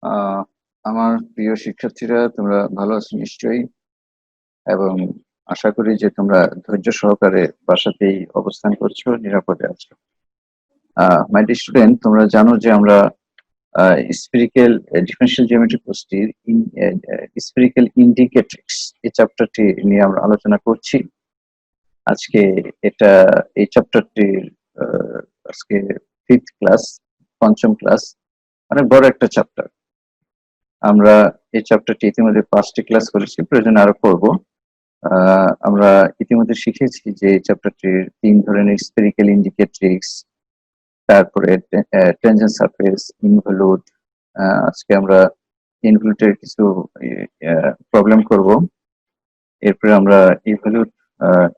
আহ আমার প্রিয় শিক্ষার্থীরা, তোমরা ভালো আছো নিশ্চয়ই, এবং আশা করি যে তোমরা ধৈর্য সহকারে বাসাতেই অবস্থান করছো, নিরাপদে আছো। মাই ডিয়ার স্টুডেন্ট, তোমরা জানো যে আমরা স্ফেরিক্যাল ডিফারেনশিয়াল জিওমেট্রি কোর্সটির স্ফেরিক্যাল ইন্ডিকেট্রিক্স এই চ্যাপ্টারটি নিয়ে আমরা আলোচনা করছি আজকে। এটা এই চ্যাপ্টারটির আজকে ফিফথ ক্লাস, পঞ্চম ক্লাস, অনেক বড় একটা চ্যাপ্টার। আমরা এই চ্যাপ্টারটি ইতিমধ্যে 5টি ক্লাস করেছি, প্রয়োজনে আরো করব। আমরা ইতিমধ্যে শিখেছি যে এই চ্যাপ্টারটির 3 ধরনের স্ফেরিক্যাল ইন্ডিকেট্রিক্স, তারপরে টেনজেন্ট সারফেস, ইনভলিউট। আজকে আমরা ইনভলিউটের কিছু প্রবলেম করব। এরপরে আমরা ইভলিউট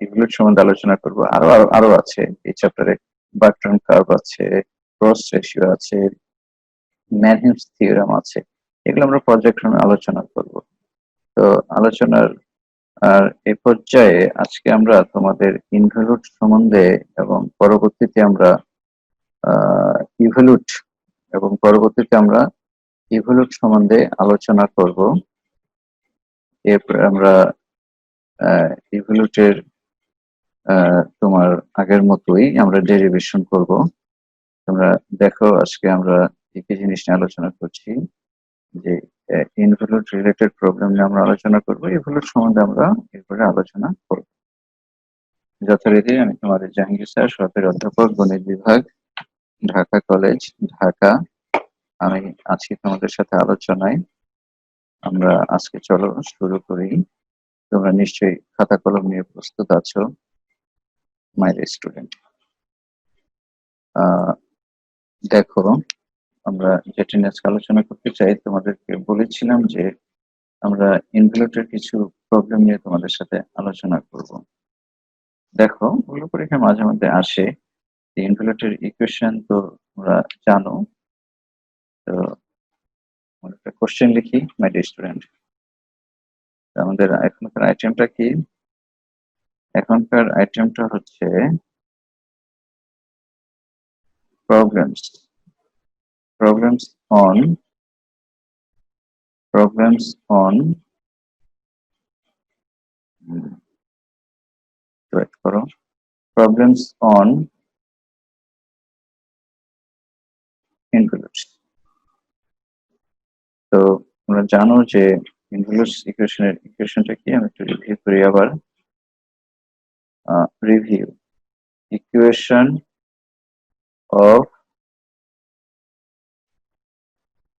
ইভলিউট সম্বন্ধে আলোচনা করব। আরো আরো আরো আছে এই চ্যাপ্টারে। বার্টন কার্ভ আছে, ক্রস রেশিও আছে, ম্যানহেমস থিওরেম আছে। এগুলো আমরা পর্যায়ক্রমে আলোচনা করব। তো আলোচনার আর এ পর্যায়ে আজকে আমরা তোমাদের ইনভলিউট সম্বন্ধে এবং পরবর্তীতে আমরা ইভলিউট এবং পরবর্তীতে আমরা ইভলিউট সম্বন্ধে আলোচনা করব। এরপরে আমরা ইভলিউটের তোমার আগের মতোই আমরা ডেরিভেশন করব। তোমরা দেখো, আজকে আমরা একই জিনিস নিয়ে আলোচনা করছি যে ইনভলিউট রিলেটেড প্রবলেম নিয়ে আমরা আলোচনা করব। ইভলিউট সম্বন্ধে আমরা এরপরে আলোচনা করব। যথারীতি আমি তোমাদের জাহাঙ্গীর স্যার, সহকারী অধ্যাপক, গণিত বিভাগ, ঢাকা কলেজ, ঢাকা। আমি আছি তোমাদের সাথে আলোচনায়। আমরা আজকে চলো শুরু করি। তোমরা নিশ্চয়ই খাতা কলম নিয়ে প্রস্তুত আছো, মাই স্টুডেন্ট। দেখো, আমরা যেটা নিয়ে আজকে আলোচনা করতে চাই, তোমাদেরকে বলেছিলাম যে আমরা ইনভলিউটের কিছু প্রবলেম নিয়ে তোমাদের সাথে আলোচনা করব। দেখো, ওগুলো পরীক্ষায় মাঝে মধ্যে আসে। ইনভলিউটের ইকুয়েশন তো তোমরা জানো। তো একটা কোশ্চেন লিখি, মাই ডিয়ার স্টুডেন্ট। আমাদের এখনকার আইটেমটা কি? এখনকার আইটেমটা হচ্ছে problems problems on problems on wait করো, প্রবলেমস অন ইনভলিউটস। তো তোমরা জানো যে ইনভলিউটস ইকুয়েশনের ইকুয়েশনটা কি। আমি একটু রিভিউ করি আবার। রিভিউ ইকুয়েশন অফ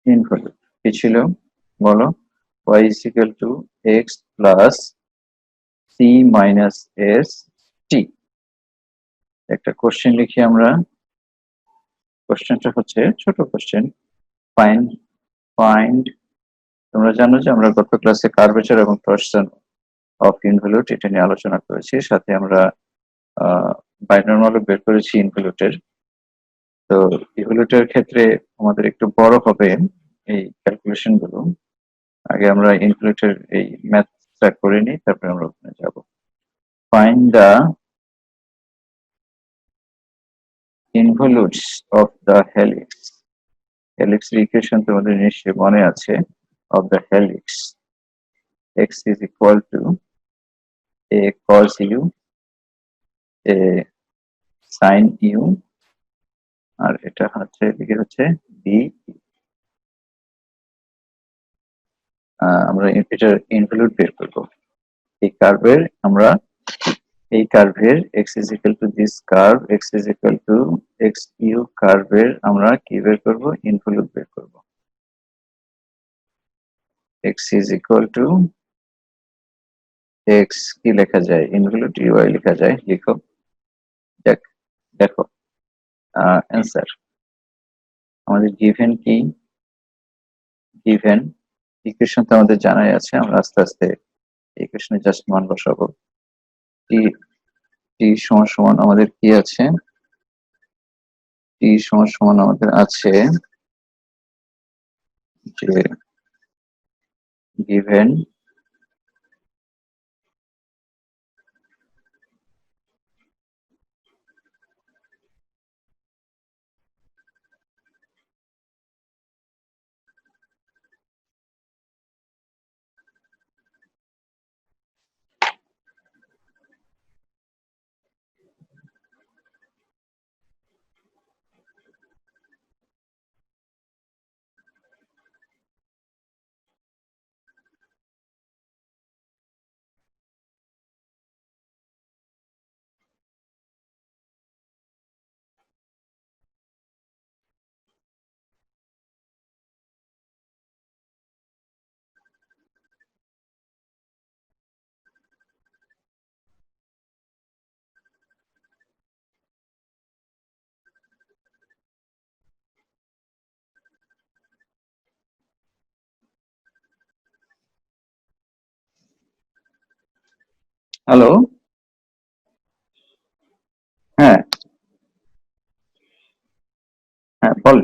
ইনভলিউট কি ছিল বলো? y is equal to x plus c minus s t। একটা কোশ্চেন লিখি আমরা। কোশ্চেনটা হচ্ছে ছোট কোশ্চেন। ফাইন্ড ফাইন্ড তোমরা জানো যে আমরা গত ক্লাসে কার্ভেচার এবং টরশন অফ ইনভলিউট এটা নিয়ে আলোচনা করেছি। সাথে আমরা বাইনর্মালও বের করেছি ইনভলিউটের। তো ইনভলিউটের ক্ষেত্রে আমাদের একটু বড় হবে এই ক্যালকুলেশন গুলো। আগে আমরা ইনভলিউটের এই ম্যাথটা করে নিই, তারপরে আমরা ওখানে যাব। Find the involutes of the helix. Helix equation তোমাদের নিশ্চয়ই মনে আছে। Of the helix, x is equal to a cos u, a sin u, আর এটা হচ্ছে এদিকে হচ্ছে বি। আমরা এটার ইনভলিউট বের করব। এই কার্ভের আমরা এই কার্ভের x is equal to this curve, x is equal to x u কার্ভের আমরা কি বের করব? ইনভলিউট বের করব। x is equal to x কি লেখা যায়? ইনভলিউট y লেখা যায়। লিখো। দেখো অ্যান্সার আমাদের গিভেন কি? গিভেন ইকুয়েশন তো আমাদের জানাই আছে। আমরা আস্তে আস্তে ইকুয়েশনে জাস্ট মান বসাবো। টি টি সমান সমান আমাদের কি আছে? টি সমান সমান আমাদের আছে যে গিভেন হ্যালো। হ্যাঁ, হ্যাঁ, বল।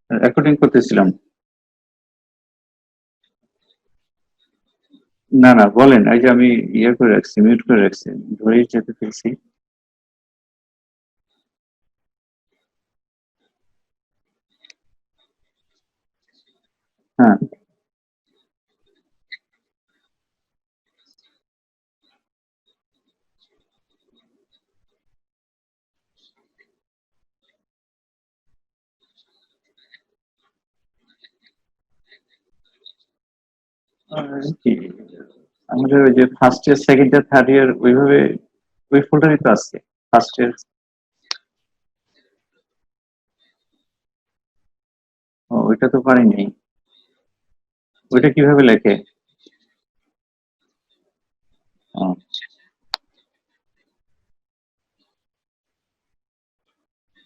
রেকর্ডিং করতেছিলাম। না, না, বলেন। এই যে আমি ইয়ে করে রাখছি, মিউট করে রাখছি, ধরেই যেতে ফেলছি। হ্যাঁ। কি আমাদের ওই যে first year, second year, third year ওইভাবে ওই ফোল্ডারই তো আছে। First year. ওইটা তো পারিনি। ওইটা কিভাবে লেখে? ও,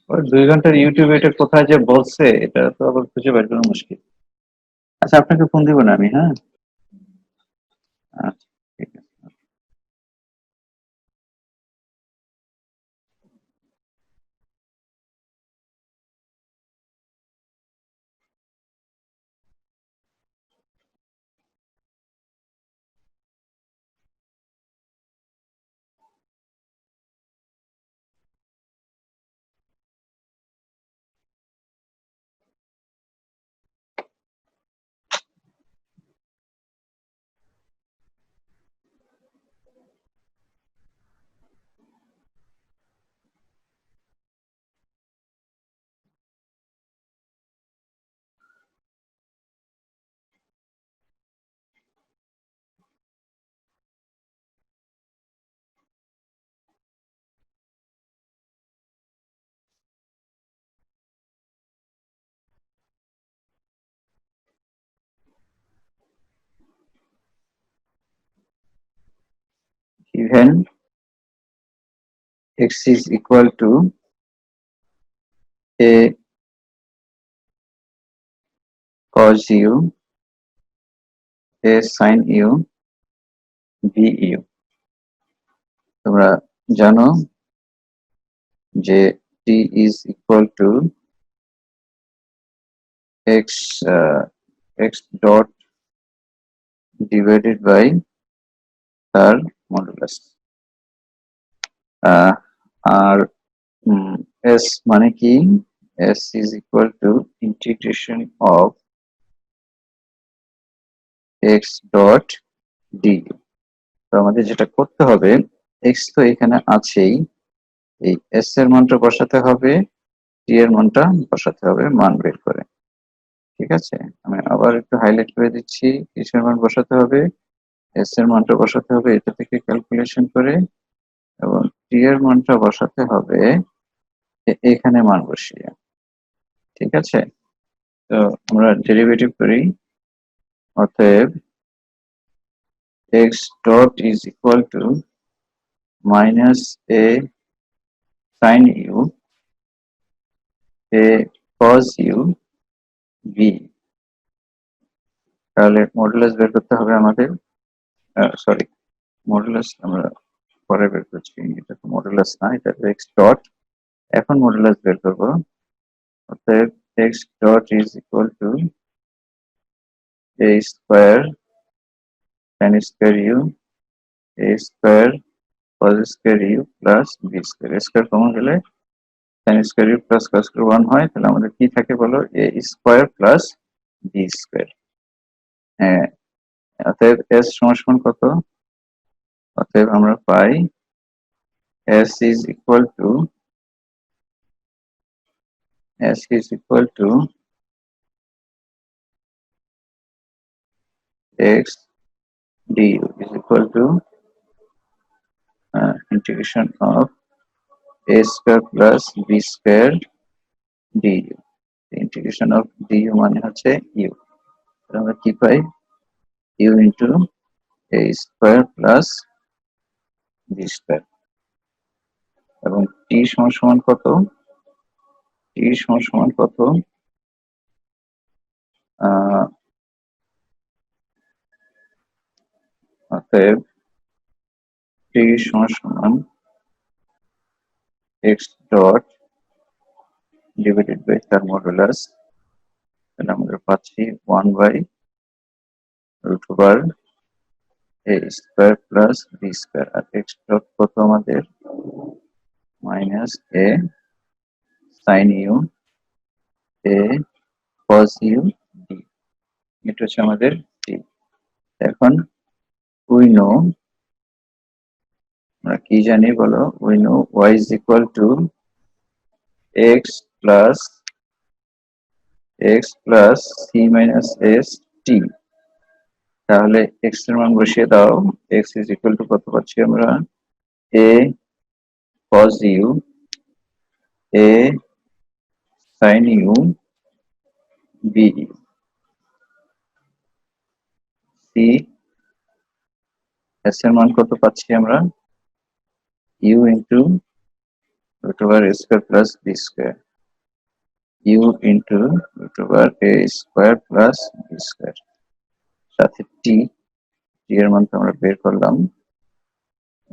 ওই 2 ঘন্টার ইউটিউবে এটা কোথায় যে বলছে, এটা তো আবার খুঁজে বের করা মুশকিল। আচ্ছা, আপনাকে ফোন দিব না আমি, হ্যাঁ? আচ্ছা, ঠিক আছে। Even x is equal to a cos u, a sin u, b u। তোমরা জানো যে t is equal to x, x dot divided by তার মডুলাস। আর s মানে কি? s is equal to integration of x dot du। তো আমাদের যেটা করতে হবে, x তো এখানে আছেই, এই s এর মানটা বসাতে হবে, t এর মানটা বসাতে হবে মান বের করে। ঠিক আছে, আমি আবার একটু হাইলাইট করে দিচ্ছি। কিসের মান বসাতে হবে? s এর মানটা বসাতে হবে এটা থেকে ক্যালকুলেশন করে, এবং t এর মানটা বসাতে হবে এখানে মান বসিয়ে। ঠিক আছে, তো আমরা ডেরিভেটিভ করি। অতএব x dot is equal to minus a sin u, a cos u, b। তাহলে মডুলাস বের করতে হবে আমাদের। সরি, মডুলাস আমরা পরে বের করছি, এটা তো মডুলাস না, এটা এক্স ডট। এখন মডুলাস বের করবো। অতএব x dot is equal to a square sine square u, a square cos square u plus b square. Square common গেলে sine square u plus cos square 1 হয়, তাহলে আমাদের কি থাকে বলো? A square plus b square. হ্যাঁ, অতএব s সমান সমান কত? অতএব আমরা পাই s is equal to x du is equal to integration of a square plus b square du। Integration of du মানে হচ্ছে u। আমরা কি পাই? u into a square plus b square. এবং t সমান সমান কত? t সমান সমান কত? অতএব t সমান সমান x ডট ডিভাইডেড বাই তার মডুলাস, তাহলে আমরা পাচ্ছি 1/√ওভার a square plus b square, আর x ডট কত আমাদের minus a sin u a cos u d, এটা হচ্ছে আমাদের t। এখন উই নো, আমরা কি জানি বলো, we know y is equal to x plus c minus s t। তাহলে x এর মান বসিয়ে দাও, x is equal to কত পাচ্ছি আমরা, a cos u a sin u b c s এর মান কত পাচ্ছি আমরা, u into root over a square plus b square, u into root over a square plus b square, সাথে t এর মান তো আমরা বের করলাম,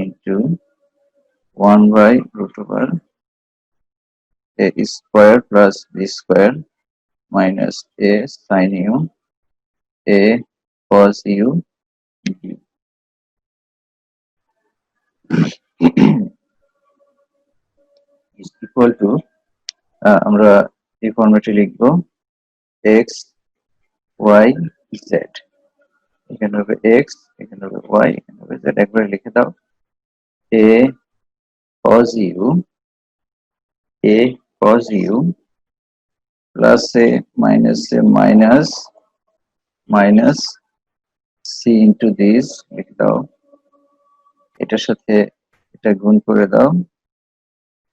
into 1/√over a square plus b square minus a sin u a cos u d is equal to, আমরা এই ফরম্যাটে লিখবো x y z, এখানে হবে x, এখানে হবে y, এখানে হবে z, একবারে লিখে দাও, a cos u plus a minus c into this লিখে দাও, এটার সাথে এটা গুণ করে দাও,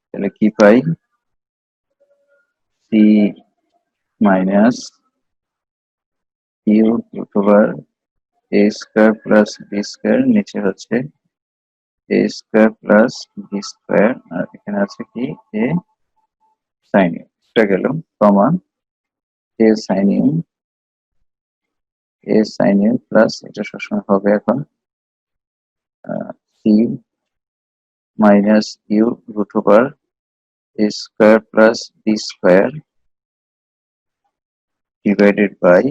তাহলে কি পাই, c minus u root over a square plus b square, নিচে হচ্ছে a square plus b square, আর এখানে আছে কি a sin u, এটা গেল, কমা a sin u প্লাস এটা সবসময় হবে এখন c minus u root over a square plus b square divided by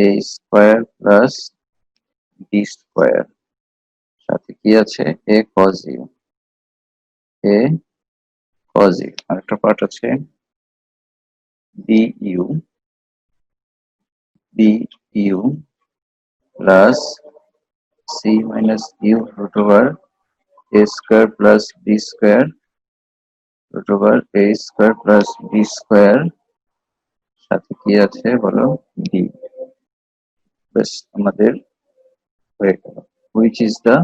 a square plus b square, সাথে কি আছে a cos u আরেকটা পার্ট আছে du plus c minus u root over a square plus b square root over a square plus b square, সাথে কি আছে বলো d, বেশ আমাদের হয়ে গেল, which is the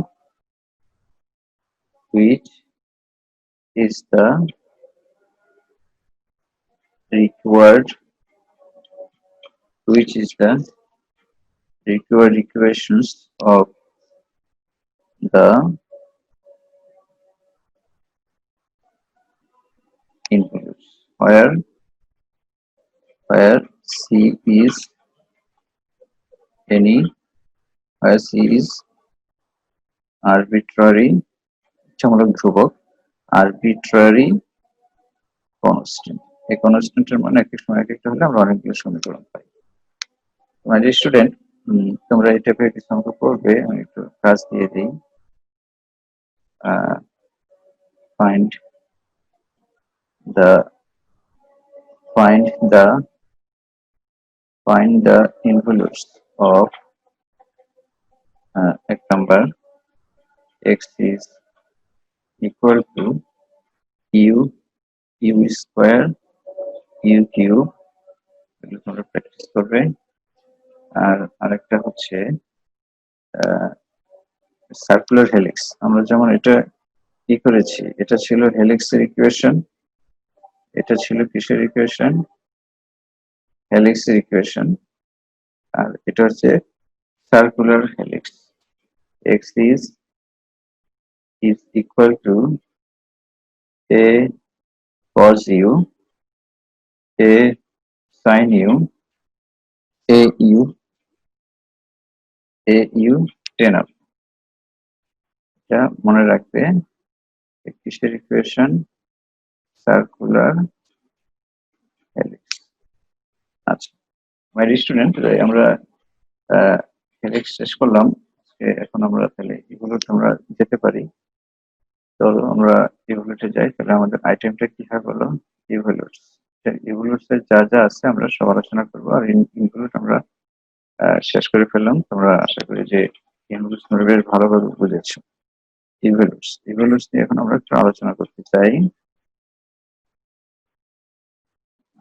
required equations of the involutes, where c is arbitrary ইচ্ছামূলক ধ্রুবক, arbitrary constant, এই কনস্ট্যান্টের মানে এক এক সময় এক একটা হলে আমরা অনেকগুলো সমীকরণ পাই। তোমার স্টুডেন্ট, তোমরা এই টাইপের কিছু অঙ্ক করবে, আমি একটু কাজ দিয়ে দিই, find the involutes of এক number x is equal to u square u cube, এগুলো তোমরা প্র্যাকটিস করবে। আর আরেকটা হচ্ছে সার্কুলার হেলিক্স, আমরা যেমন এটা কি করেছি, এটা ছিল হেলিক্সের ইকুয়েশন, এটা ছিল কিসের ইকুয়েশন, হেলিক্সের ইকুয়েশন, আর এটা হচ্ছে circular helix, x is equal to a cos u a sin u a u tan up, এটা মনে রাখবে, কিসের ইকুয়েশন? Circular helix. আচ্ছা মাই স্টুডেন্ট, আমরা হেলিক্স শেষ করলাম। এখন আমরা তাহলে ইভলিউট আমরা যেতে পারি। চলো আমরা ইভলিউটে যাই। তাহলে আমাদের আইটেমটা কি হয় বলো? ইভলিউটস। ইভলিউটস এর যা যা আছে আমরা সব আলোচনা করবো। আর ইনভলিউট আমরা শেষ করে ফেললাম। তোমরা আশা করি যে ইনভলিউটস তোমরা বেশ ভালোভাবে বুঝেছো। ইভলিউটস নিয়ে এখন আমরা একটু আলোচনা করতে চাই।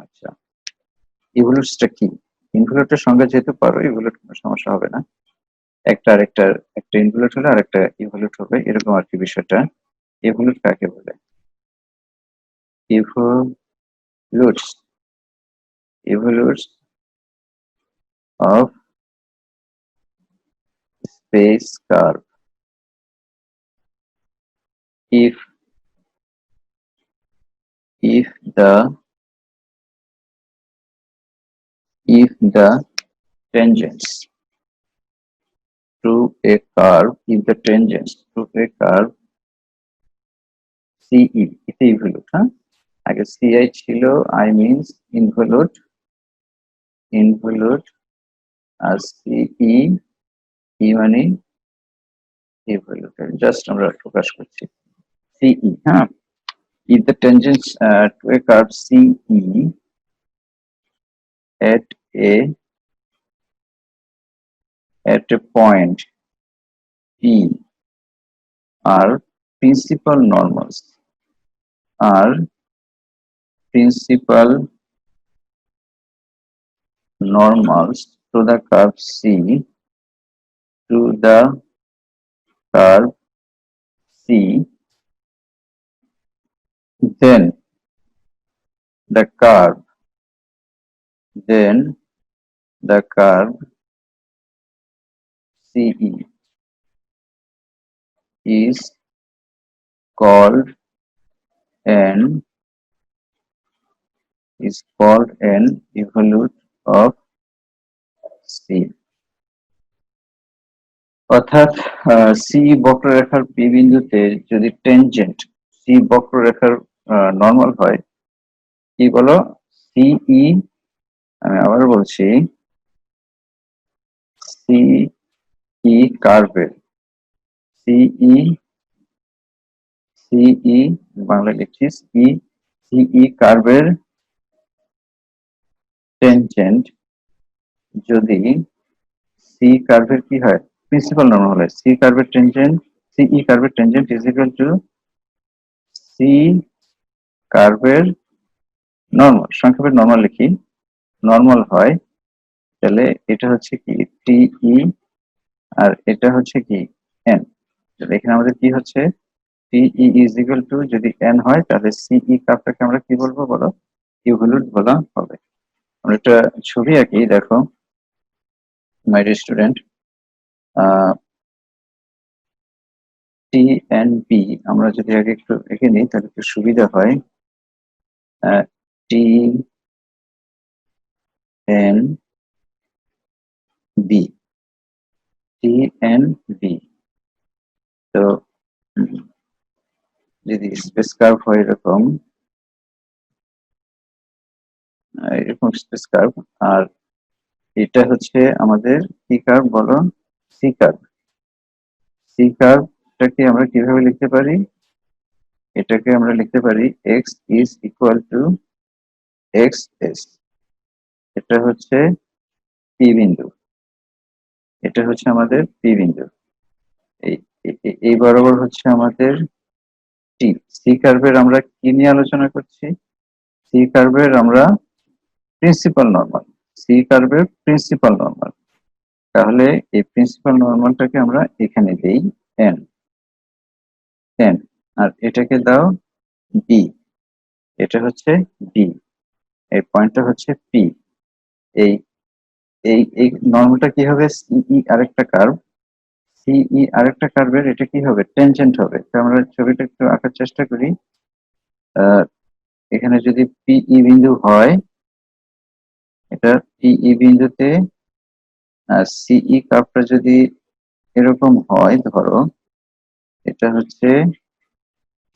আচ্ছা, ইভলিউটসটা কি? ইনভলিউটের সঙ্গে যেহেতু পারো, ইভলিউট কোনো সমস্যা হবে না। একটা ইনভলিউট হলে আরেকটা ইভলিউট হবে, এরকম আর কি বিষয়টা। ইভলিউট কাকে বলে? ইভলিউটস ইভলিউটস of space curve. If the tangents to a curve, if the tangents to a curve CE, এটা ইনভলিউট। হ্যাঁ, আগে CI ছিল, I means ইনভলিউট, আর CE E মানে ইনভলিউট। জাস্ট আমরা প্রকাশ করছি CE। হ্যাঁ, if the tangents to a curve CE at a point P are principal normals to the curve C, to the curve C, then the curve CE is called an evolute of C। অর্থাৎ C বক্ররেখার P বিন্দুতে যদি tangent C বক্ররেখার normal হয়, কি বলো? সিই, আমি আবার বলছি, সিই কার্ভের সিই বাংলা লিখছি, সিই কার্ভের টেনজেন্ট যদি সি কার্ভের কি হয়? প্রিন্সিপাল নর্মাল হয়। সিই কার্ভের tangent is equal to C কার্ভের নর্মাল, সংক্ষেপে নর্মাল লিখি, নর্মাল হয়। তাহলে এটা হচ্ছে কি টিই, আর এটা হচ্ছে কি এন। তাহলে এখানে আমাদের কি হচ্ছে? টিই ইজ ইকুয়াল টু, যদি এন হয় তাহলে সিই কার্ভটাকে আমরা কি বলবো বলো? ইভলিউট বলা হবে। আমরা একটা ছবি আঁকি, দেখো my dear student. T N B আমরা যদি আগে একটু এঁকে নিই তাহলে একটু সুবিধা হয়। টি এন বি, তো যদি স্পেস কার্ভ হয় এরকম স্পেস কার্ভ, আর এটা হচ্ছে আমাদের কি কার্ভ বলো? C curve. সি কার্ভটাকে আমরা কিভাবে লিখতে পারি? এটাকে আমরা লিখতে পারি x is equal two x S. এটা হচ্ছে পি বিন্দু, এটা হচ্ছে আমাদের পি বিন্দু। এই বরাবর হচ্ছে আমাদের টি। সি কার্ভের আমরা কি নিয়ে আলোচনা করছি? সি কার্ভের আমরা প্রিন্সিপাল নরমাল, সি কার্ভের প্রিন্সিপাল নরমাল। তাহলে এই প্রিন্সিপাল নরমালটাকে আমরা এখানে দেই এন, আর এটাকে দাও বি, এটা হচ্ছে বি, এই পয়েন্টটা হচ্ছে পি। এই এই এই নরমালটা কি হবে? সিই আরেকটা কার্ভ, সিই আরেকটা কার্ভের এটা কি হবে? টেনজেন্ট হবে। তো আমরা ছবিটা একটু আঁকার চেষ্টা করি। এখানে যদি পিই বিন্দু হয়, এটা পিই বিন্দুতে সিই কার্ভটা যদি এরকম হয় ধরো, এটা হচ্ছে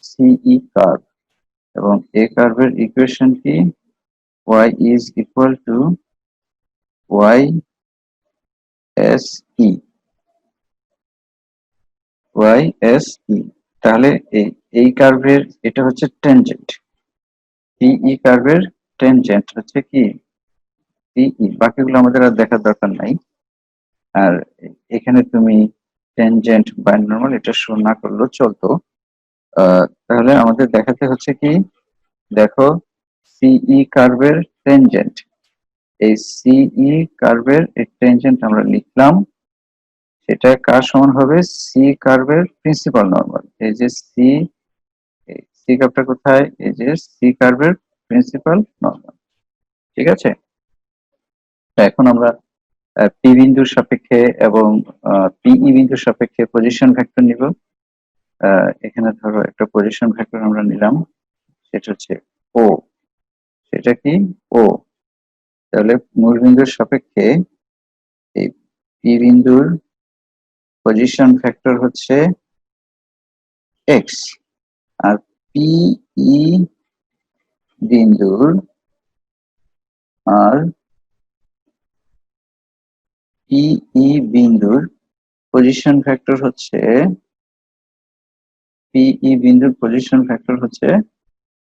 সিই কার্ভ, এবং এ কার্ভের ইকুয়েশন কি? y is equal two y S E, y S E. তাহলে এই কার্ভের এটা হচ্ছে টেনজেন্ট, পিই কার্ভের টেনজেন্ট হচ্ছে কি পিই। বাকিগুলো আমাদের আর দেখার দরকার নাই। আর এখানে তুমি টেনজেন্ট বা নরমাল এটা শো না করলেও চলতো। তাহলে আমাদের দেখাতে হচ্ছে কি, দেখো সিই কার্ভের টেনজেন্ট, এই সিই কার্ভের টেনজেন্ট আমরা লিখলাম, সেটা কার সমান হবে? সি কার্ভের প্রিন্সিপাল নরমাল। এই যে সি কার্ভটা কোথায়? এই যে সি কার্ভের প্রিন্সিপাল নরমাল। ঠিক আছে, এখন আমরা পি বিন্দুর সাপেক্ষে এবং পিই বিন্দুর সাপেক্ষে পজিশন ভেক্টর নিব। এখানে ধরো একটা পজিশন ভেক্টর আমরা নিলাম, সেটা হচ্ছে ও। সেটা কি? ও। তাহলে মূল বিন্দুর সাপেক্ষে এই পি বিন্দুর পজিশন ভেক্টর হচ্ছে এক্স, আর পিই বিন্দুর আর পিই বিন্দুর পজিশন ভেক্টর হচ্ছে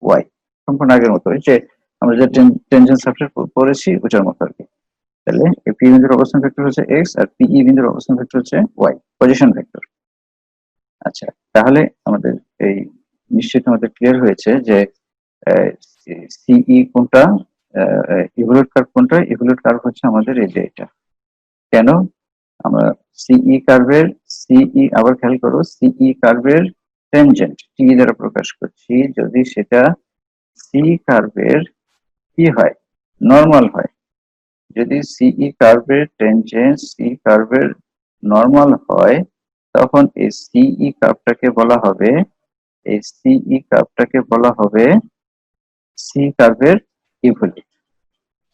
ওয়াই। সম্পূর্ণ আগের মতো, যে আমরা যে টেনজেন্ট সাবজেক্ট পড়েছি ওটার মতো আর কি। তাহলে পি বিন্দুর অবস্থান ভেক্টর হচ্ছে এক্স, আর পিই বিন্দুর অবস্থান ভেক্টর হচ্ছে ওয়াই, পজিশন ভেক্টর। আচ্ছা, তাহলে আমাদের এই নিশ্চিত আমাদের ক্লিয়ার হয়েছে যে সিই কোনটা, ইভলিউট কার্ভ কোনটা। ইভলিউট কার্ভ হচ্ছে আমাদের এই যে এটা। কেন? আমরা সিই কার্ভের আবার খেয়াল করো, সিই কার্ভের টেনজেন্ট টি দ্বারা প্রকাশ করছি যদি সেটা সি কার্ভের কি হয়? নরমাল হয়। যদি সিই কার্ভের টেনজেন্ট সি কার্ভের নরমাল হয়, তখন এই সিই কার্ভটাকে বলা হবে, সি কার্ভের ইভলিউট।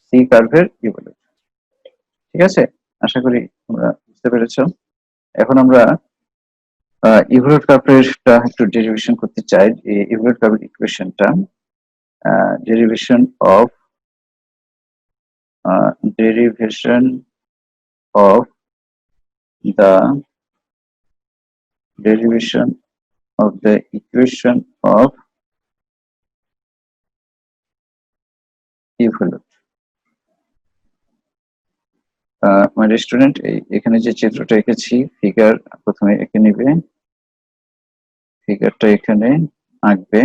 সি কার্ভের ইভলিউট। ঠিক আছে, আশা করি তোমরা বুঝতে পেরেছো। এখন আমরা ইভলিউট কার্ভের একটু ডেরিভেশন করতে চাই। ইভলিউট কার্ভের ইকুয়েশনটা, derivation of derivation of the derivation of the equation of evolute. My student, এখানে যে চিত্রটা এঁকেছি, ফিগার প্রথমে এঁকে নিবে, ফিগারটা এখানে আঁকবে।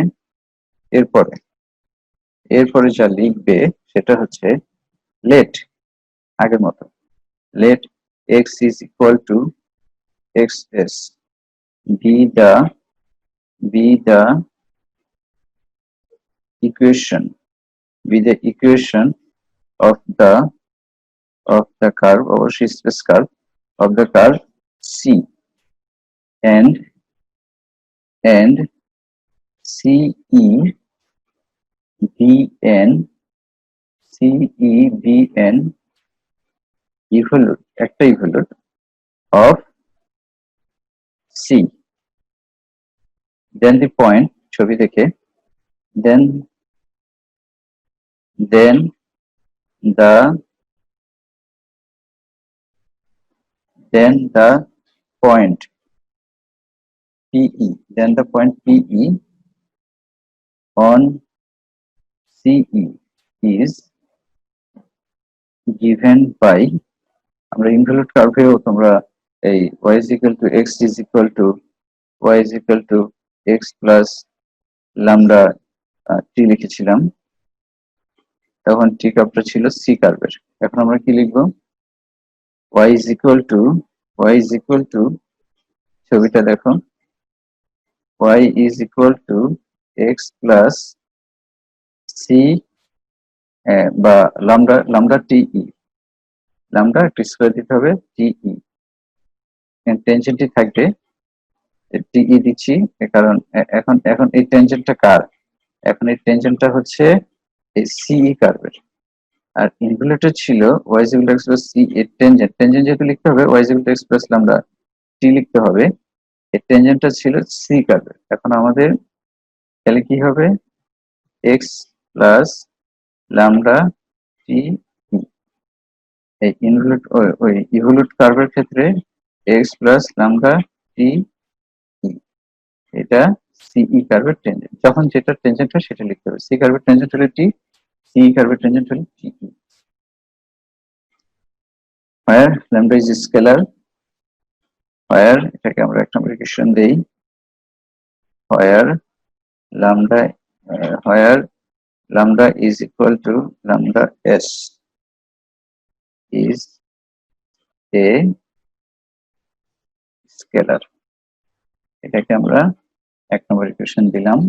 এরপরে যা লিখবে সেটা হচ্ছে লেট, আগের মতো, late x is equal to xs be the equation of the curve, অবশ্যই space curve, of the curve C, and CE BN evolute, একটা evolute of C, then the point, ছবি দেখে, then the point PE, on CE is given by, আমরা involute কার্ভেও তোমরা এই y is equal to x is equal to y is equal to x plus lambda t লিখেছিলাম, তখন টি কার্ভটা ছিল C কার্ভের। এখন আমরা কি লিখবো? y is equal to ছবিটা দেখো, y is equal to x plus c বা lambda টি, lambda একটা স্কয়ার দিতে হবে টি, টেনজেন্টই থাকবে টি দিচ্ছি, কারণ এখন এই টেনজেন্টটা কার? এখন এই টেনজেন্টটা হচ্ছে এই সিই কার্ভের। আর ইনভলিউটে ছিল y is equal to x plus c, এর টেনজেন্ট যেহেতু লিখতে হবে y is equal to x plus lambda t লিখতে হবে। এই টেনজেন্টটা ছিল সি কার্ভের। এখন আমাদের তাহলে কি হবে, এক্স প্লাস ল্যামডা টি, এই ইনভলিউট ওই ইভলিউট কার্ভের ক্ষেত্রে এক্স প্লাস ল্যামডা টি, এটা সিই কার্ভের টেনজেন্ট। যখন যেটা টেনজেন্ট হয় সেটা লিখতে হবে। সি কার্ভের টেনজেন্ট হলে টি, সিই কার্ভের টেনজেন্ট হলে টি। where lambda is scalar, where এটাকে আমরা একটা ইকুয়েশন দেই, where lambda where lambda is equal to lambda s is a scalar, এটাকে আমরা এক নম্বর ইকুয়েশন দিলাম।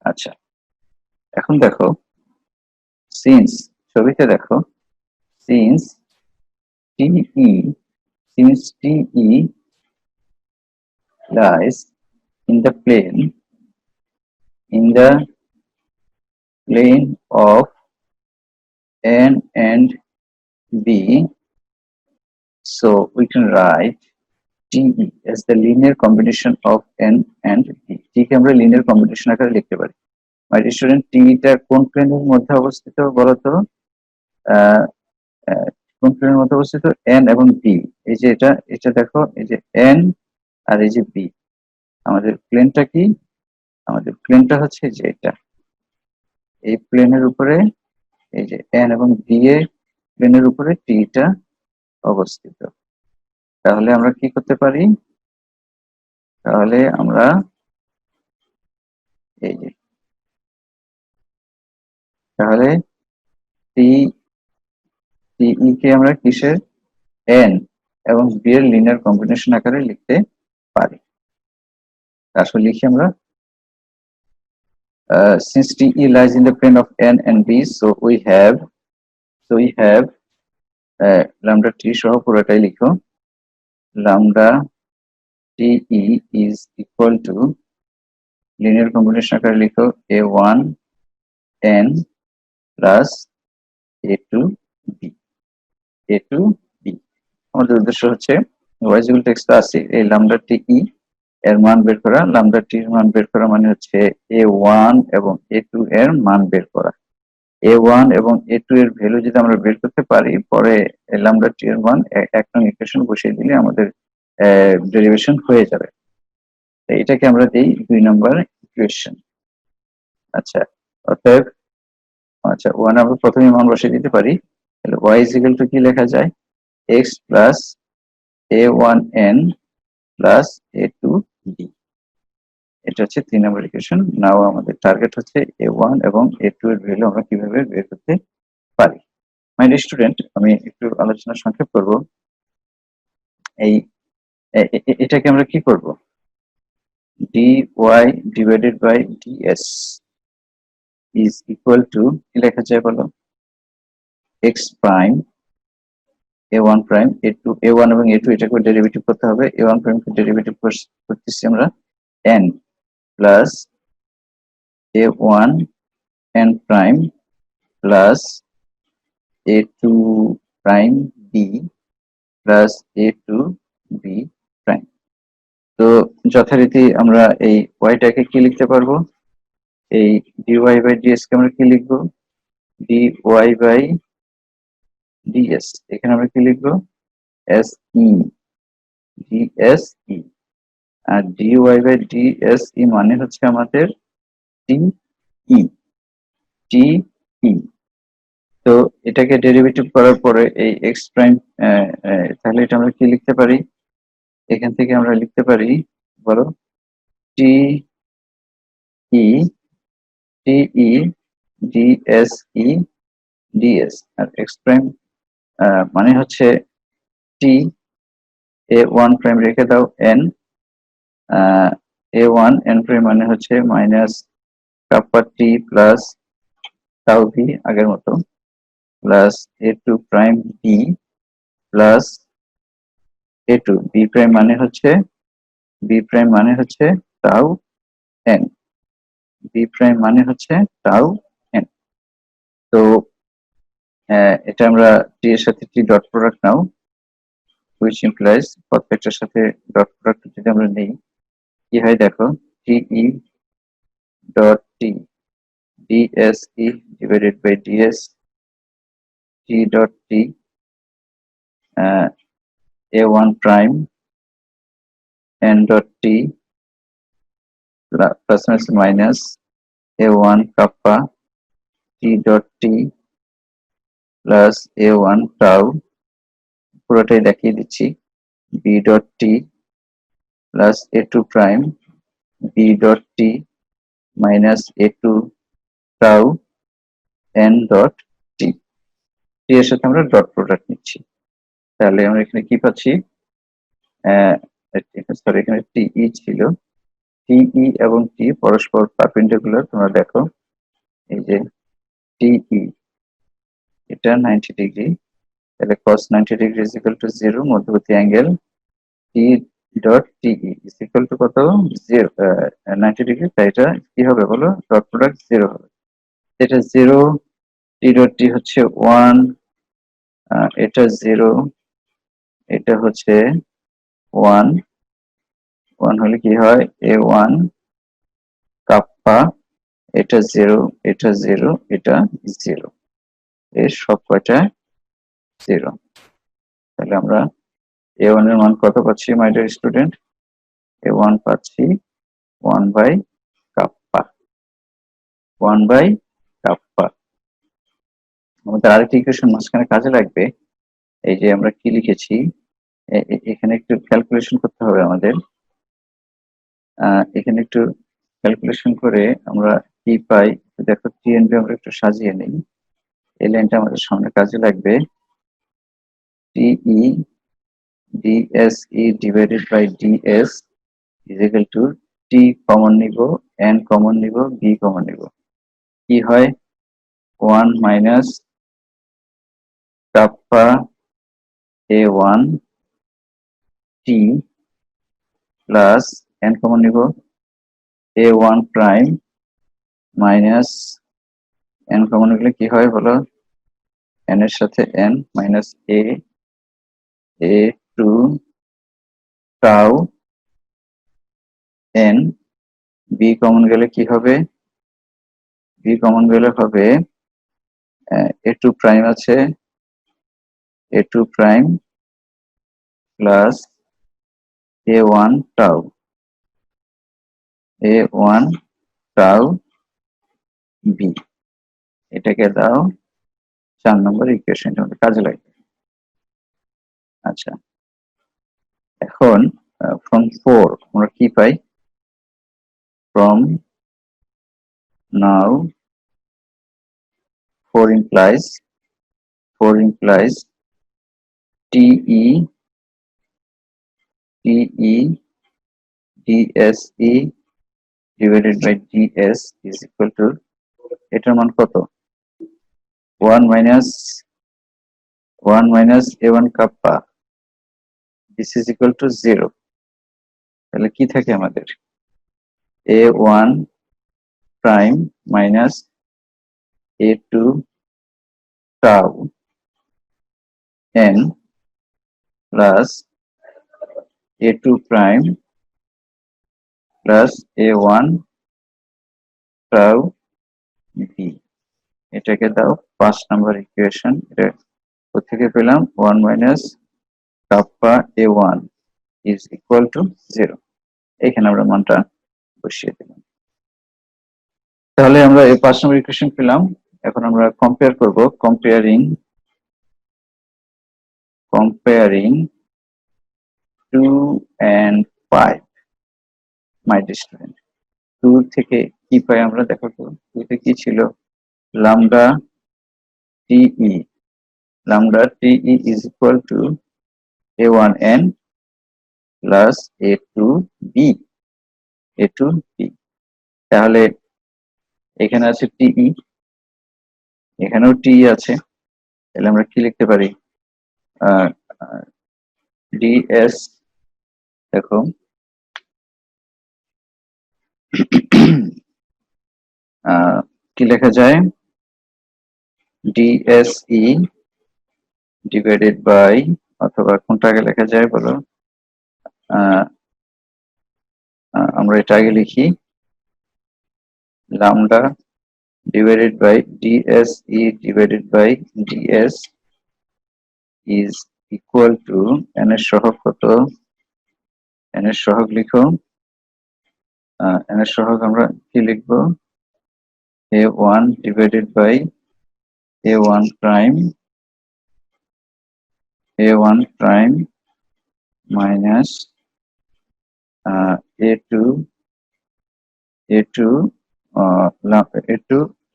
আচ্ছা, এখন দেখো সিন্স, ছবিতে দেখো since TE, since TE lies in the plane of n and b, so we can write TE as the linear combination of n and b. T কে আমরা লিনিয়ার কম্বিনেশন আকারে লিখতে পারি। মাই স্টুডেন্ট, টি টা কোন প্লেনের মধ্যে অবস্থিত বলো তো? কোন প্লেনের মধ্যে অবস্থিত? n এবং b। এই যে এটা দেখো, এই যে n আর এই যে b, আমাদের প্লেনটা কি? আমাদের প্লেনটা হচ্ছে যে এটা, এই প্লেনের উপরে এই যে n এবং b এর প্লেনের উপরে টি টা অবস্থিত। তাহলে আমরা কি করতে পারি? তাহলে আমরা এই যে, তাহলে টি টিই কে আমরা কিসের? n এবং b এর লিনিয়ার কম্বিনেশন আকারে লিখতে পারি। আসলে লিখি আমরা, since TE lies in the plane of n and b, so we have lambda t সহ পুরোটাই লিখো, lambda TE is equal to linear combination আকারে লিখো a1 n plus a2 b। আমাদের উদ্দেশ্য হচ্ছে ওয়াইজুয়াল টেক্সট আছে এই lambda TE এর মান বের করা, lambda t এর মান বের করা মানে হচ্ছে a1 এবং a2 এর মান বের করা। a1 এবং a2 এর ভ্যালু যদি আমরা বের করতে পারি, পরে lambda t এর মান এক নং ইকুয়েশন বসিয়ে দিলে আমাদের ডেরিভেশন হয়ে যাবে। এটাকে আমরা দেই 2 নম্বর ইকুয়েশন। আচ্ছা, অতএব আচ্ছা 1 আমরা প্রথমে মান বসিয়ে দিতে পারি। তাহলে y is equal to কি লেখা যায়? x plus a1n plus a2b, এটা হচ্ছে 3 নম্বর ইকুয়েশন। নাও আমাদের টার্গেট হচ্ছে a1 এবং a2 এর ভ্যালু আমরা কিভাবে বের করতে পারি। মাই ডিয়ার স্টুডেন্ট, আমি একটু আলোচনা সংক্ষেপ করব। এই এটাকে আমরা কি করব? dy divided by ds is equal to কি লেখা যায় বলো? x prime a1 prime a2, a1 এবং a2 এটাকে ডেরিভেটিভ করতে হবে। a1 prime কে ডেরিভেটিভ করতেছি আমরা n plus a1 n prime plus a2 prime b plus a2 b prime। তো যথারীতি আমরা এই yটাকে কি লিখতে পারবো? এই dy by ds কে আমরা কি লিখবো? dy by ds, এখানে আমরা কি লিখবো? se dse, R dy by dse মানে হচ্ছে আমাদের te te। তো এটাকে ডেরিভেটিভ করার পরে এই x প্রাইম, তাহলে এটা আমরা কি লিখতে পারি? এখান থেকে আমরা লিখতে পারি বলো te te dse ds, আর x প্রাইম মানে হচ্ছে t a1 প্রাইম রেখে দাও n, a1 n প্রাইম মানে হচ্ছে মাইনাস কাপা t প্লাস টাউ v আগের মতো, plus a2 prime b plus a2 b prime মানে হচ্ছে টাউ n, b প্রাইম মানে হচ্ছে টাউ n। তো এটা আমরা t এর সাথে t dot product now, which implies প্রত্যেকটার সাথে ডট প্রোডাক্ট যদি আমরা নেই কি হয় দেখো, TE dot T DSE divided by DS T dot T a1 prime n dot t plus minus a1 kappa t dot t plus a1 tau পুরোটাই দেখিয়ে দিচ্ছি b dot t plus a2 prime b dot t minus a2 tau n dot t t এর সাথে আমরা dot product নিচ্ছি, তাহলে আমরা এখানে কি পাচ্ছি, সরি এখানে টিই ছিল, টিই এবং টি পরস্পর পারপেন্ডিকুলার, তোমরা দেখো এই যে টিই এটা 90 ডিগ্রি, তাহলে cos 90 degree is equal to 0, মধ্যবর্তী angle T dot TE is equal to কত, 0 90 ডিগ্রি, তাই এটা কি হবে বলো, ডট প্রোডাক্ট 0 হবে, এটা 0, টি ডট টি হচ্ছে 1, এটা 0, এটা হচ্ছে 1, 1 হলে কি হয় a1 কাপ্পা, এটা 0, এটা 0, এটা 0, এর সব কয়টা 0, তাহলে আমরা a1 এর মান কত পাচ্ছি মাই ডিয়ার স্টুডেন্ট, a1 পাচ্ছি 1 বাই কাপ্পা, 1 বাই কাপ্পা। আমাদের আরেকটি ইকুয়েশন মাঝখানে কাজে লাগবে, এই যে আমরা কি লিখেছি এখানে একটু ক্যালকুলেশন করতে হবে আমাদের, এখানে একটু ক্যালকুলেশন করে আমরা কি পাই দেখো, টিএনবি আমরা একটু সাজিয়ে নিই, এই লাইনটা আমাদের সামনে কাজে লাগবে, TE DSE divided by DS is equal to T common নিব, এন কমন নিব, বি কমন নিব, কি হয় 1 minus kappa a1 T plus N common নিব a1 prime minus N common নিলে কি হয় বলো, এন এর সাথে N minus a2 tau N, B common গেলে কি হবে, বি কমন গেলে হবে a2 প্রাইম আছে, a2 prime plus a1 tau, a1 tau B, এটাকে দাও 4 নম্বর ইকুয়েশন, কাজে লাগবে। আচ্ছা এখন ফ্রম 4 আমরা কি পাই, from now 4 implies TE DSE divided by DS is equal to, এটার মান কত, 1 minus a1 kappa, this is equal to 0, তাহলে কি থাকে আমাদের a1 prime minus a2 tau n plus a2 prime plus a1 tau b, এটাকে দাও 5 নম্বর equation, এটা কোথেকে পেলাম 1 minus kappa a1 is equal to 0, এখানে আমরা মানটা বসিয়ে দিলাম, তাহলে আমরা এই 5 নম্বর ইকুয়েশন পেলাম। এখন আমরা কম্পেয়ার করব, comparing 2 and 5, my dear student, 2 থেকে কি পাই আমরা দেখো তো, 2 তে কি ছিল, lambda TE is equal to a1n plus a2b, তাহলে এখানে আছে টিই, এখানেও টি আছে, তাহলে আমরা কি লিখতে পারি, ডিএস, দেখো কি লেখা যায়, ডিএসই ডিভাইডেড বাই অথবা কোনটা আগে লেখা যায় বলো? আমরা এটা আগে লিখি, lambda divided by dse divided by ds is equal to n এর সহগ কত? n এর সহগ লিখো। n এর সহগ আমরা কি লিখবো? a1 divided by a1 prime minus a2 a2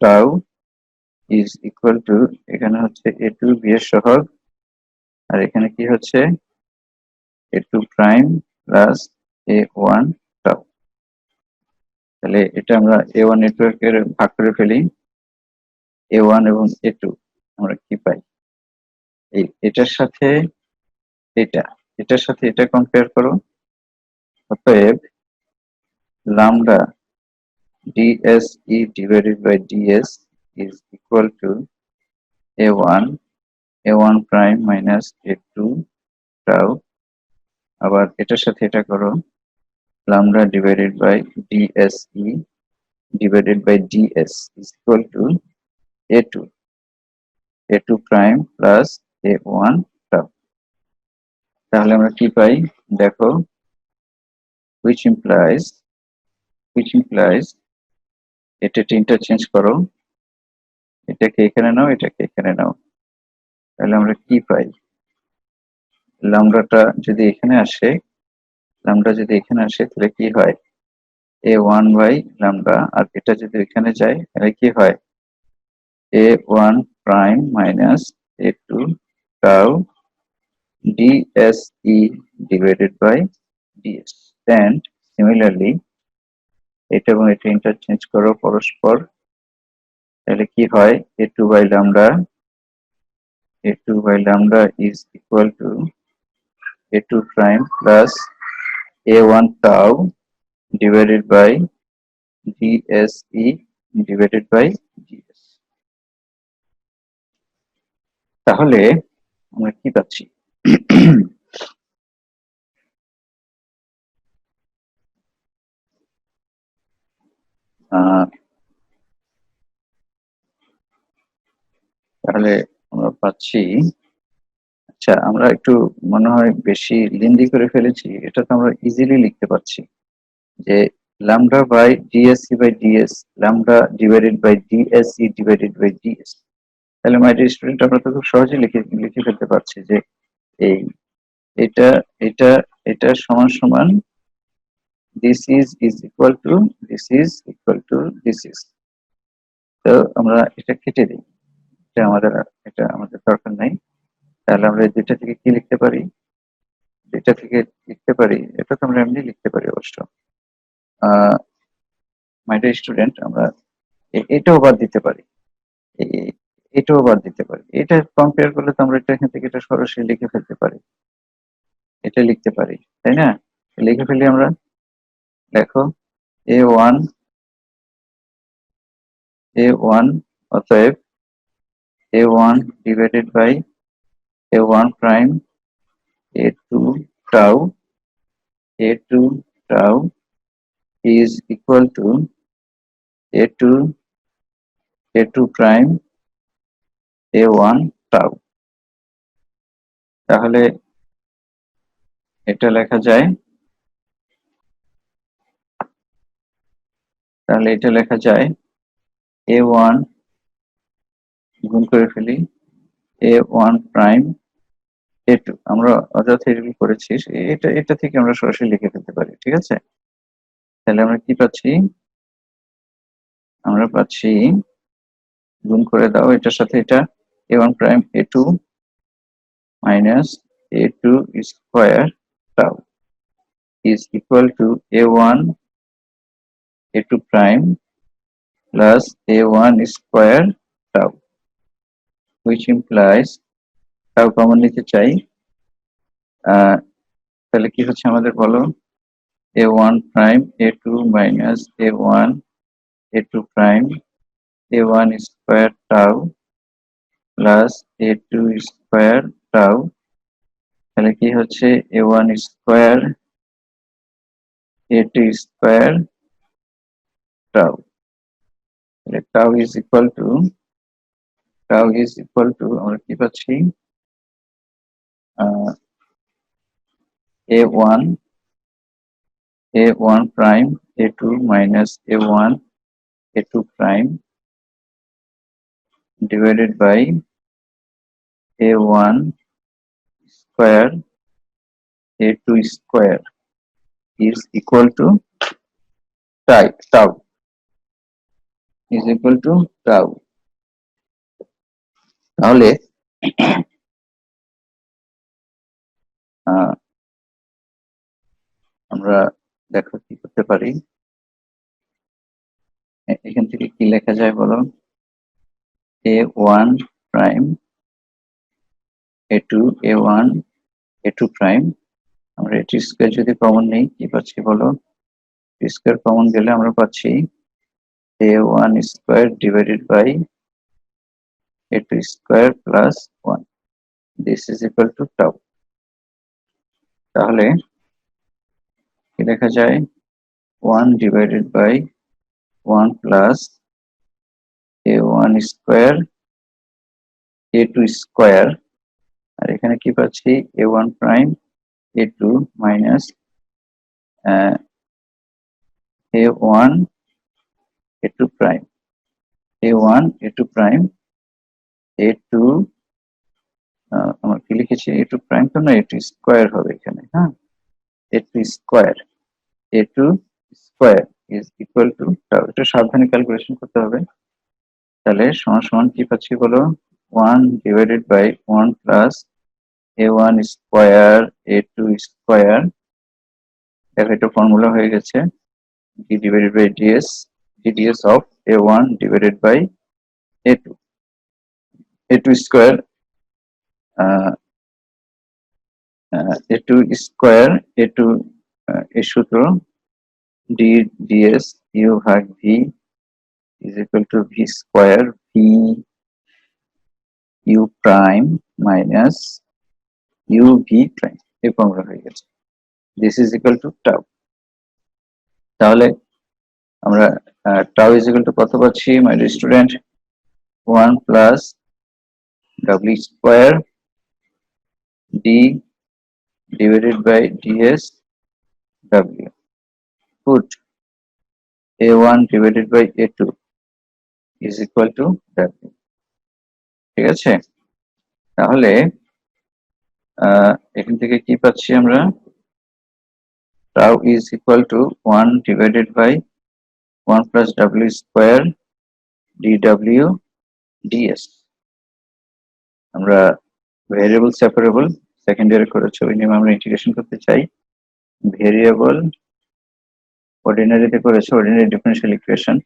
tau is equal to, এখানে হচ্ছে a2 b এর সহগ, আর এখানে কি হচ্ছে a2 prime plus a1 tau। তাহলে এটা আমরা a1 নেটওয়ার্কের ভাগ করে ফেলি, a1 এবং a2 আমরা কি পাই? এটার সাথে এটার সাথে এটা কম্পেয়ার করো। অতএব lambda dse divided by ds is equal to a1 prime minus a2 tau। আবার এটার সাথে এটা করো, lambda divided by dse divided by ds is equal to a2 prime plus a1 tau। তাহলে আমরা কি পাই দেখো, which implies এটা ইন্টারচেঞ্জ করো, এটাকে এখানে নাও, এটাকে এখানে নাও, তাহলে আমরা কি পাই? ল্যামডাটা যদি এখানে আসে, তাহলে কি হয়? a1 বাই ল্যামডা, আর এটা যদি এখানে যায় তাহলে কি হয়? a1 prime minus a2 tau dse divided by ds। and similarly এটা এবং এটা ইন্টারচেঞ্জ করো পরস্পর, তাহলে কি হয়? a2 by lambda is equal to a2 prime plus a1 tau divided by dse divided by ds। তাহলে আমরা কি পাচ্ছি? তাহলে আমরা পাচ্ছি, আচ্ছা আমরা একটু মনে হয় বেশি লিন্দি করে ফেলেছি, এটা তো আমরা ইজিলি লিখতে পারছি যে lambda by dsc by ds, lambda divided by dse divided by ds। তাহলে মাই ডিয়ার স্টুডেন্ট, আমরা তো খুব সহজে লিখে ফেলতে পারছি যে এই এটা এটা এটা সমান সমান this is equal to this is equal to this is। তো আমরা এটা কেটে দিই, এটা আমাদের দরকার নাই। তাহলে আমরা দুইটা থেকে কি লিখতে পারি? এটা তো আমরা এমনি লিখতে পারি অবশ্য। মাই ডিয়ার স্টুডেন্ট, আমরা এটাও বাদ দিতে পারি, এটাও বাদ দিতে পারি। এটা কম্পেয়ার করলে তো আমরা এটা এখান থেকে এটা সরাসরি লিখে ফেলতে পারি, এটা লিখতে পারি, তাই না? লিখে ফেলি আমরা। দেখো a1 অতএব a1 divided by a1 prime a2 tau is equal to a2 prime a1 tau। তাহলে এটা লেখা যায়, a1 গুণ করে ফেলি a1 প্রাইম a2, আমরা অযথা এগুলো করেছি, এটা থেকে আমরা সরাসরি লিখে ফেলতে পারি, ঠিক আছে? তাহলে আমরা কি পাচ্ছি? আমরা পাচ্ছি, গুণ করে দাও এটার সাথে এটা, a1 prime a2 minus a2 square tau is equal to a2 prime plus a1 square tau, which implies tau common নিতে চাই, তাহলে কি হচ্ছে আমাদের বলো? a1 prime a2 minus a2 prime a1 square tau plus a2 square tau তাহলে কি হচ্ছে a1 square a2 square tau. তাহলে টাউ ইজ ইকুয়াল টু আমরা কি পাচ্ছি a1 prime a2 minus a1 a2 prime divided by a1 square a2 square is equal to tau is equal to tau। তাহলে আমরা দেখো কি করতে পারি, এখান থেকে কি লেখা যায় বলো, a1 prime a2 a1 a2 prime, আমরা a2 স্কয়ার যদি কমন নেই কি পাচ্ছি বলো, স্কয়ার কমন গেলে আমরা পাচ্ছি a1 square divided by a2 square plus 1 this is equal to tau. তাহলে কি লেখা যায় 1 divided by 1 plus a1 square a2 square, আর এখানে কি পাচ্ছি a1 prime a2 minus a1 a2 prime a1 a2 prime a2 আমরা কি লিখেছি a2 প্রাইম তো না a2 স্কয়ার হবে এখানে, হ্যাঁ a2 square a2 square is equal to tau. এটা সাবধানে ক্যালকুলেশন করতে হবে। তাহলে সমান সমান কি পাচ্ছি বলো 1 divided by 1 plus a1 square a2 square, দেখো এটা ফর্মুলা হয়ে গেছে d divided by ds of a1 divided by a2 square a2 square a2 এর সূত্র d ds u ভাগ v is equal to v square v u prime minus u v prime, এই formula হয়ে গেছে this is equal to tau। তাহলে আমরা tau is equal to কত পাচ্ছি my student 1 plus w square d divided by ds w, put a1 divided by a2 is equal to w। ঠিক আছে, তাহলে এখান থেকে কি পাচ্ছি আমরা tau is equal to 1 divided by 1 plus w square dw ds। আমরা ভেরিয়েবল সেপারেবল সেকেন্ড ইয়ারে করেছি, ওই নিয়মে আমরা ইন্টিগ্রেশন করতে চাই। ভেরিয়েবল অর্ডিনারিতে করেছে ordinary differential equation,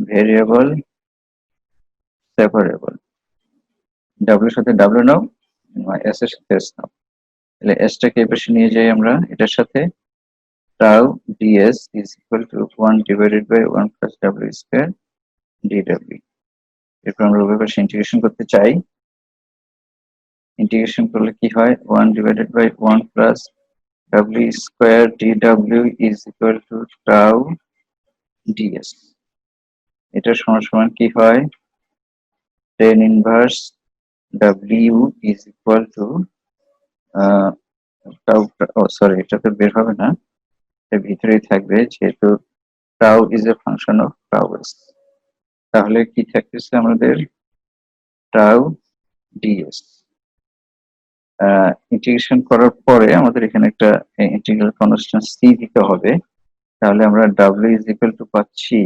variable separable w সাথে w নাও s এর সাথে s নাও, তাহলে s টাকে এই পাশে নিয়ে যাই আমরা, এটার সাথে tau ds is equal to 1 divided by 1 plus w square dw। এরপর আমরা উভয় পাশে ইন্টিগ্রেশন করতে চাই, ইন্টিগ্রেশন করলে কি হয় 1 divided by 1 plus w square dw is equal to tau ds। এটা সমান সমান কি হয় tan inverse w is equal to tau, sorry এটা তো বের হবে না, এর ভিতরেই থাকবে যেহেতু tau is a function of tau s। তাহলে কি থাকতেছে আমাদের tau ds। ইন্টিগ্রেশন করার পরে আমাদের এখানে একটা ইন্টিগ্রাল কনস্ট্যান্ট c দিতে হবে, তাহলে আমরা w is equal to পাচ্ছি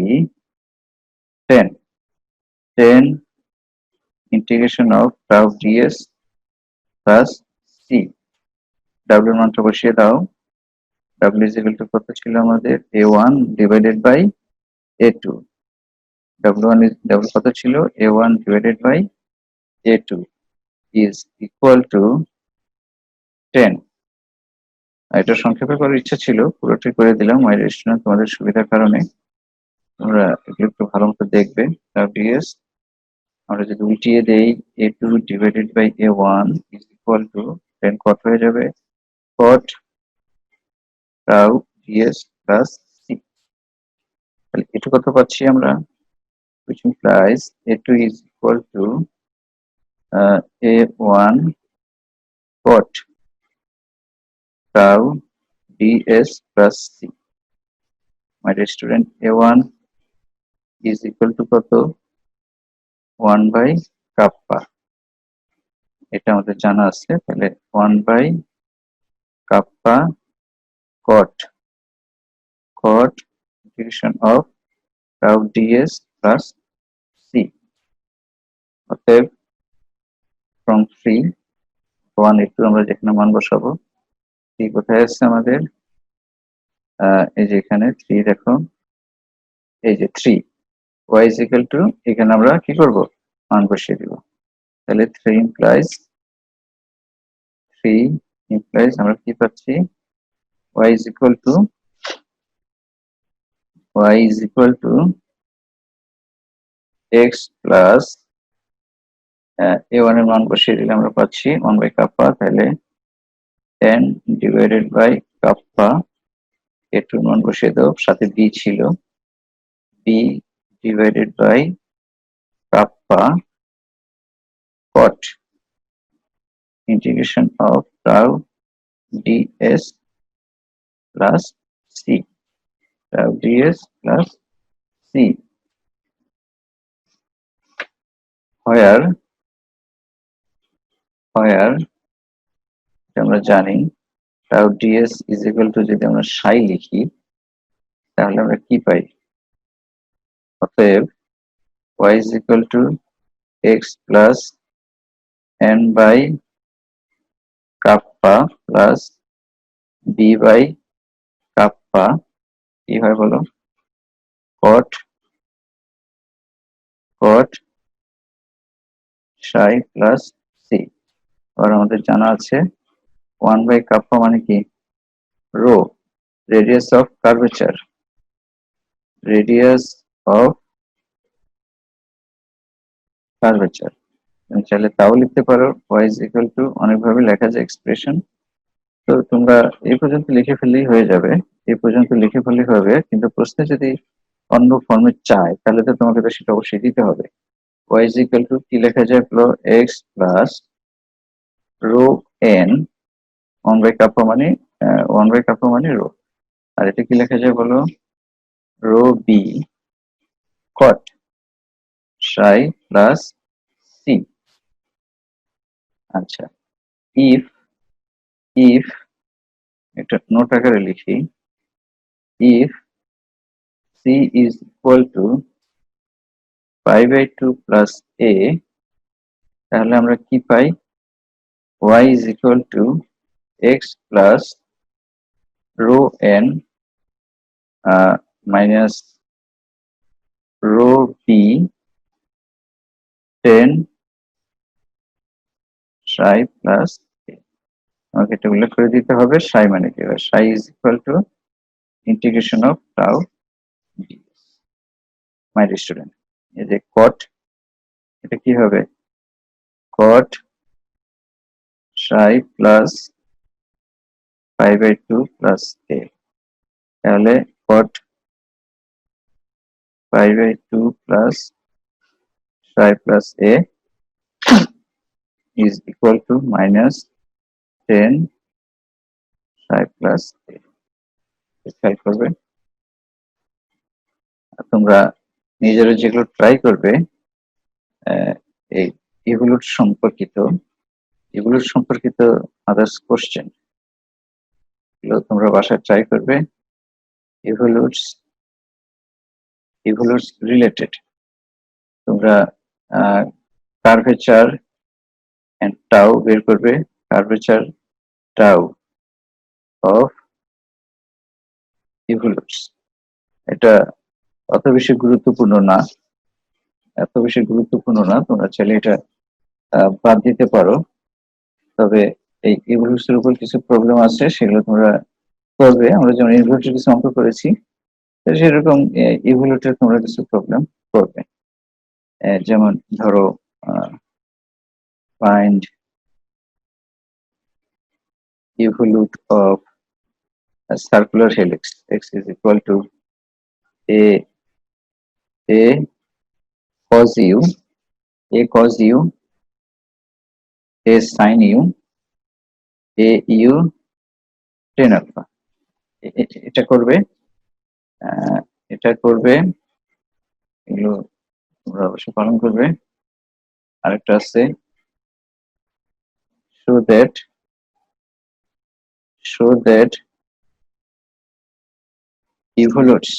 10 integration of tau ds plus c। w এর মানটা বসিয়ে দাও, w is equal to কত ছিল আমাদের a1 divided by a2, w কত ছিল a1 divided by a2 is equal to 10। এটা সংক্ষেপে করার ইচ্ছা ছিল, পুরোটি করে দিলাম মাই স্টুডেন্ট তোমাদের সুবিধার কারণে, তোমরা এগুলো একটু ভালো মতো দেখবে। tau ds আমরা যদি উল্টিয়ে দেই a2 divided by a1 is equal to then কত হয়ে যাবে cot tau ds plus c। তাহলে এটা কত পাচ্ছি আমরা, which implies a2 is equal to a1 cot tau ds plus c। My dear student, a1 is equal to কত 1 by kappa, এটা আমাদের জানা আছে। তাহলে 1 by kappa cot integration of tau ds plus c। অতএব from 3 1 একটু আমরা যেখানে মান বসাবো, c কোথায় আছে আমাদের, এই যে এখানে 3 দেখো, এই যে 3 y is equal to, এখানে আমরা কি করব মান বসিয়ে দিব। তাহলে 3 implies আমরা কি পাচ্ছি, y is equal to x plus a1 এর মান বসিয়ে দিলে আমরা পাচ্ছি 1 by kappa। তাহলে 10 divided by kappa, a2 এর মান বসিয়ে দাও, সাথে b ছিল, b divided by kappa cot integration of tau ds plus c, tau ds plus c, where আমরা জানি tau ds is equal to, যদি আমরা psi লিখি তাহলে আমরা কি পাই, অতএব y is equal to x plus n by kappa plus b by kappa কি হয় বলো, cot psi plus c। আর আমাদের জানা আছে 1 by kappa মানে কি, rho, radius of curvature, তুমি চাইলে তাও লিখতে পারো, y is equal to অনেকভাবে লেখা যায় এক্সপ্রেশন। তো তোমরা এই পর্যন্ত লিখে ফেললেই হয়ে যাবে, এই পর্যন্ত লিখে ফেললেই হবে, কিন্তু প্রশ্নে যদি অন্য ফর্মে চায় তাহলে তো তোমাকে তো সেটা অবশ্যই দিতে হবে। y is equal to কি লেখা যায়, x plus rho n, 1 by kappa মানে 1 by kappa মানে rho, আর এটা কি লেখা যায় বলো, rho b cot psi plus c। আচ্ছা, if এটা নোট আকারে লিখি, if c is equal to pi by 2 plus a, তাহলে আমরা কি পাই, y is equal to x plus rho n minus rho b 10 psi plus a। আমাকে এটা উল্লেখ করে দিতে হবে psi মানে কি হয়, psi is equal to integration of tau ds। my dear student, এই যে cot, এটা কি হবে, cot psi plus pi by 2 plus a, তাহলে cot pi by 2 plus psi plus a is equal to minus 10 psi plus a। খেয়াল করবে, তোমরা নিজেরা যেগুলো ট্রাই করবে এই এগুলোর সম্পর্কিত আদার্স কোশ্চেন এগুলো তোমরা বাসায় ট্রাই করবে, এভলিউটস রিলেটেড। তোমরা কার্ভেচার এন্ড টাউ বের করবে, কার্ভেচার টাউ অফ এভলিউটস। এটা এত বেশি গুরুত্বপূর্ণ না, তোমরা চাইলে এটা বাদ দিতে পারো। তবে এই ইভলিউটস এর উপর কিছু প্রবলেম আছে, সেগুলো তোমরা করবে। আমরা যেমন ইনভলিউটের কিছু অঙ্ক করেছি, সেরকম ইভলিউটের তোমরা কিছু প্রবলেম করবে। যেমন ধরো find evolute of a circular helix. X is equal to a cos u, a cos u, a sin u, a u tan alpha. এটা করবে, এটা করবে, এগুলো তোমরা অবশ্যই পালন করবে। আরেকটা আছে show that evolutes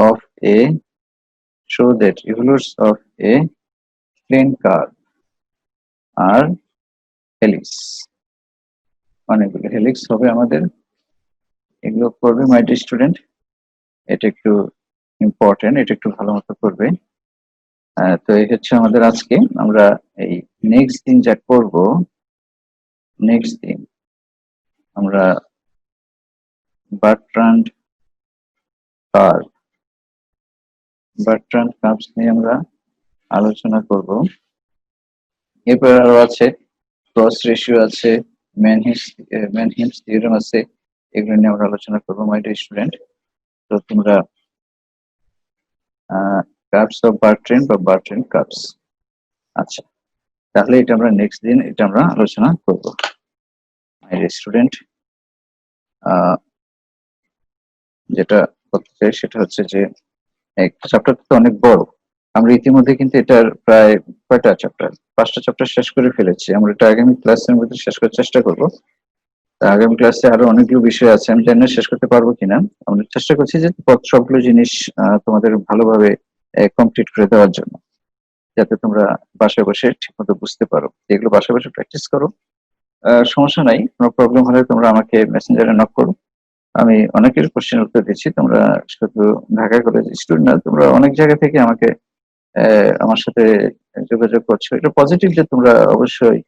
of a plane curve are helix. অনেকগুলো হেলিক্স হবে আমাদের, এগুলো করবে মাই ডিয়ার স্টুডেন্ট। এটা একটু ইম্পর্টেন্ট, এটা একটু ভালো মতো করবে। তো এই হচ্ছে আমাদের আজকে। আমরা এই নেক্সট দিন যা করব, নেক্সট দিন আমরা বার্ট্রান্ড কার্ভস নিয়ে আমরা আলোচনা করব। এরপর আরো আছে ক্রস রেশিও আছে, ম্যানহিমস থিওরেম আছে, এগুলো নিয়ে আমরা আলোচনা করবো মাই ডিয়ার স্টুডেন্ট। তো তোমরা কার্ভস অফ বার্ট্রান্ড বা বার্ট্রান্ড কার্ভস, আচ্ছা তাহলে এটা আমরা নেক্সট দিন এটা আমরা আলোচনা করব মাই ডিয়ার স্টুডেন্ট। যেটা করতে চাই সেটা হচ্ছে যে চ্যাপ্টারটা তো অনেক বড়, আমরা ইতিমধ্যে কিন্তু এটার প্রায় কয়টা চ্যাপ্টার, 5টা চ্যাপ্টার শেষ করে ফেলেছি। আমরা এটা আগামী ক্লাসের মধ্যে শেষ করার চেষ্টা করব। আগামী ক্লাসে আরো অনেকগুলো বিষয় আছে, আমি জানি না শেষ করতে পারবো কিনা। আমরা চেষ্টা করছি যে সবগুলো জিনিস তোমাদের ভালোভাবে কমপ্লিট করে দেওয়ার জন্য, যাতে তোমরা বাসায় বসে ঠিকমতো বুঝতে পারো। এগুলো বাসায় বসে প্র্যাকটিস করো, সমস্যা নাই। কোনো প্রবলেম হলে তোমরা আমাকে মেসেঞ্জারে নক করো, আমি অনেকের কোশ্চেন উত্তর দিচ্ছি। তোমরা শুধু ঢাকা কলেজ স্টুডেন্ট না, তোমরা অনেক জায়গা থেকে আমাকে আমার সাথে যোগাযোগ করছো। এটা পজিটিভ যে তোমরা অবশ্যই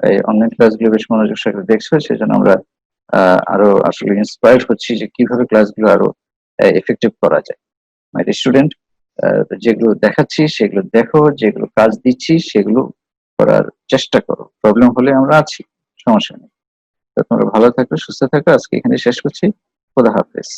এই অনলাইন ক্লাসগুলো বেশ মনোযোগ সহকারে দেখছো, সেজন্য আমরা আরো আসলে ইন্সপায়ার্ড হচ্ছি যে কিভাবে ক্লাসগুলো আরো এফেক্টিভ করা যায়। মাই স্টুডেন্ট, যেগুলো দেখাচ্ছি সেগুলো দেখো, যেগুলো কাজ দিচ্ছি সেগুলো করার চেষ্টা করো। প্রবলেম হলে আমরা আছি, সমস্যা নেই। তো তোমরা ভালো থাকো, সুস্থ থাকো। আজকে এখানে শেষ করছি। খোদা হাফেজ।